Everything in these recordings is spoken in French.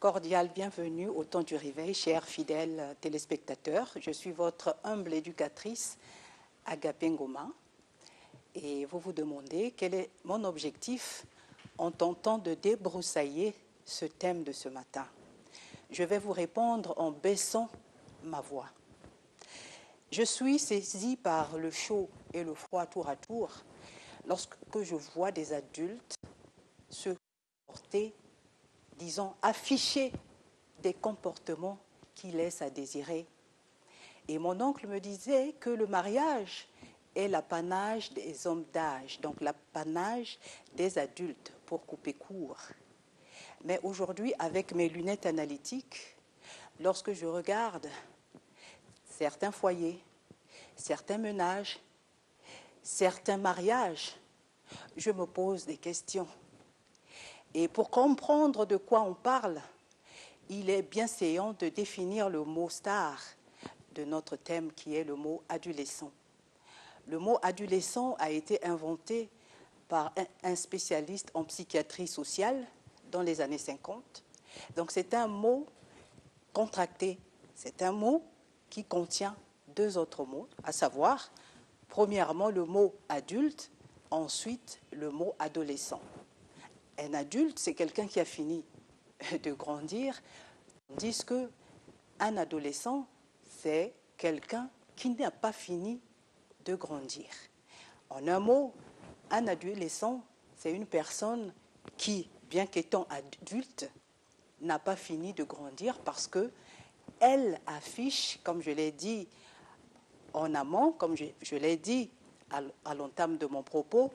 cordiale bienvenue au temps du réveil, chers fidèles téléspectateurs. Je suis votre humble éducatrice, Agapé Ngoma. Et vous vous demandez quel est mon objectif en tentant de débroussailler ce thème de ce matin. Je vais vous répondre en baissant ma voix. Je suis saisie par le chaud et le froid tour à tour lorsque je vois des adultes se comporter, disons, afficher des comportements qui laissent à désirer. Et mon oncle me disait que le mariage est l'apanage des hommes d'âge, donc l'apanage des adultes pour couper court. Mais aujourd'hui, avec mes lunettes analytiques, lorsque je regarde certains foyers, certains ménages, certains mariages, je me pose des questions. Et pour comprendre de quoi on parle, il est bien séant de définir le mot star de notre thème qui est le mot adolescent. Le mot adolescent a été inventé par un spécialiste en psychiatrie sociale dans les années 50. Donc c'est un mot contracté, c'est un mot qui contient deux autres mots, à savoir, premièrement le mot adulte, ensuite le mot adolescent. Un adulte, c'est quelqu'un qui a fini de grandir, tandis qu'un adolescent, c'est quelqu'un qui n'a pas fini de grandir. En un mot, un adolescent, c'est une personne qui, bien qu'étant adulte, n'a pas fini de grandir parce qu'elle affiche, comme je l'ai dit en amont, comme je l'ai dit à l'entame de mon propos,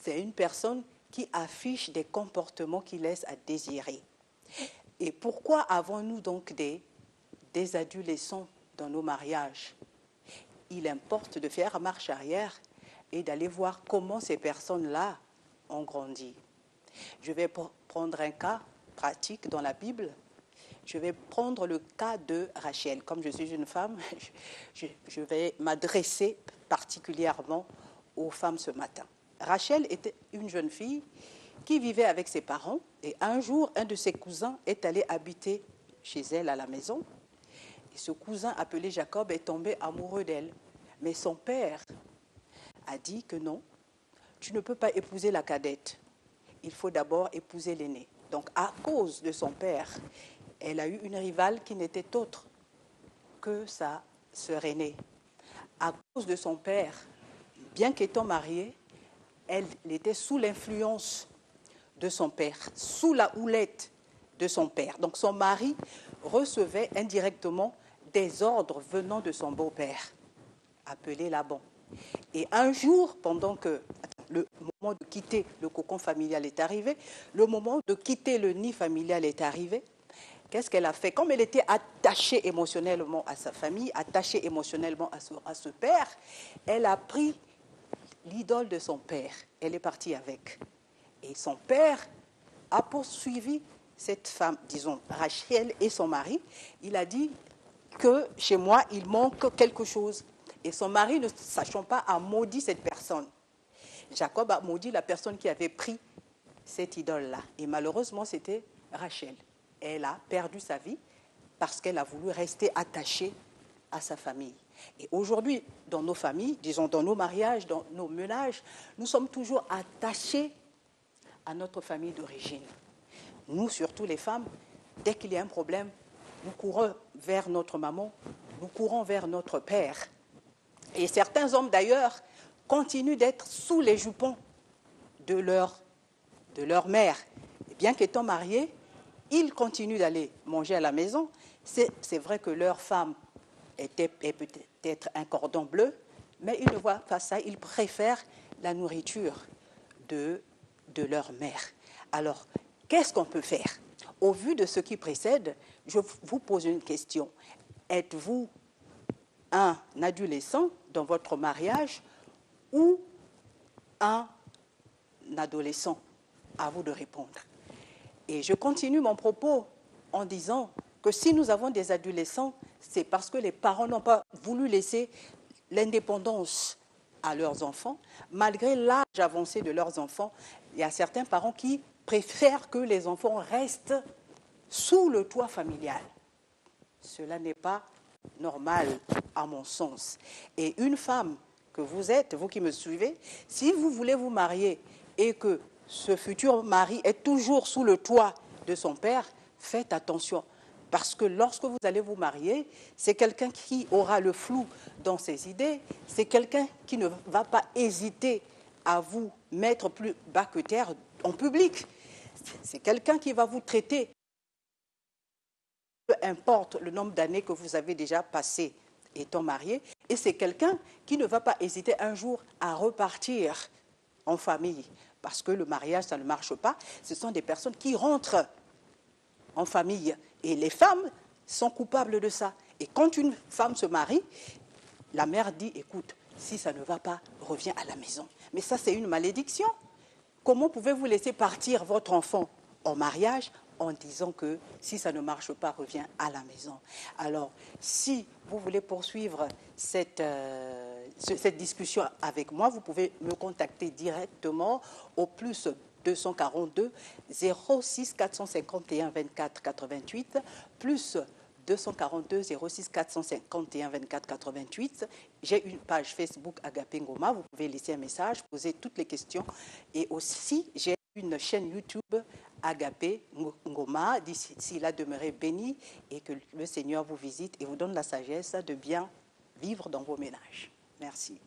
c'est une personne qui affiche des comportements qui laissent à désirer. Et pourquoi avons-nous donc des adolescents dans nos mariages? Il importe de faire marche arrière et d'aller voir comment ces personnes-là ont grandi. Je vais prendre un cas pratique dans la Bible. Je vais prendre le cas de Rachel. Comme je suis une femme, je vais m'adresser particulièrement aux femmes ce matin. Rachel était une jeune fille qui vivait avec ses parents et un jour, un de ses cousins est allé habiter chez elle à la maison. Et ce cousin appelé Jacob est tombé amoureux d'elle. Mais son père a dit que non, tu ne peux pas épouser la cadette. Il faut d'abord épouser l'aînée. Donc à cause de son père, elle a eu une rivale qui n'était autre que sa sœur aînée. À cause de son père, bien qu'étant mariée, elle était sous l'influence de son père, sous la houlette de son père. Donc son mari recevait indirectement des ordres venant de son beau-père, appelé Laban. Et un jour, pendant que le moment de quitter le cocon familial est arrivé, le moment de quitter le nid familial est arrivé, qu'est-ce qu'elle a fait? Comme elle était attachée émotionnellement à sa famille, attachée émotionnellement à ce père, elle a pris l'idole de son père. Elle est partie avec. Et son père a poursuivi cette femme, disons Rachel et son mari. Il a dit que chez moi, il manque quelque chose. Et son mari, ne sachant pas, a maudit cette personne. Jacob a maudit la personne qui avait pris cette idole-là. Et malheureusement, c'était Rachel. Elle a perdu sa vie parce qu'elle a voulu rester attachée à sa famille. Et aujourd'hui, dans nos familles, disons dans nos mariages, dans nos ménages, nous sommes toujours attachés à notre famille d'origine. Nous, surtout les femmes, dès qu'il y a un problème, nous courons vers notre maman, nous courons vers notre père. Et certains hommes, d'ailleurs, continuent d'être sous les jupons de leur mère. Et bien qu'étant mariés, ils continuent d'aller manger à la maison. C'est vrai que leur femme est peut-être un cordon bleu, mais ils ne voient pas ça, ils préfèrent la nourriture de leur mère. Alors, qu'est-ce qu'on peut faire? Au vu de ce qui précède, je vous pose une question. Êtes-vous un adolescent dans votre mariage ou un adolescent? À vous de répondre. Et je continue mon propos en disant que si nous avons des adolescents, c'est parce que les parents n'ont pas voulu laisser l'indépendance à leurs enfants. Malgré l'âge avancé de leurs enfants, il y a certains parents qui préfèrent que les enfants restent sous le toit familial. Cela n'est pas normal à mon sens. Et une femme que vous êtes, vous qui me suivez, si vous voulez vous marier et que ce futur mari est toujours sous le toit de son père, faites attention. Parce que lorsque vous allez vous marier, c'est quelqu'un qui aura le flou dans ses idées, c'est quelqu'un qui ne va pas hésiter à vous mettre plus bas que terre en public. C'est quelqu'un qui va vous traiter, peu importe le nombre d'années que vous avez déjà passé étant marié, et c'est quelqu'un qui ne va pas hésiter un jour à repartir en famille. Parce que le mariage, ça ne marche pas. Ce sont des personnes qui rentrent en famille. Et les femmes sont coupables de ça. Et quand une femme se marie, la mère dit, écoute, si ça ne va pas, reviens à la maison. Mais ça, c'est une malédiction. Comment pouvez-vous laisser partir votre enfant en mariage en disant que si ça ne marche pas, reviens à la maison? Alors, si vous voulez poursuivre cette discussion avec moi, vous pouvez me contacter directement au plus 242 06 451 24 88 plus 242 06 451 24 88. J'ai une page Facebook Agapé Ngoma. Vous pouvez laisser un message, poser toutes les questions. Et aussi, j'ai une chaîne YouTube Agapé Ngoma. D'ici là, demeurez bénis et que le Seigneur vous visite et vous donne la sagesse de bien vivre dans vos ménages. Merci.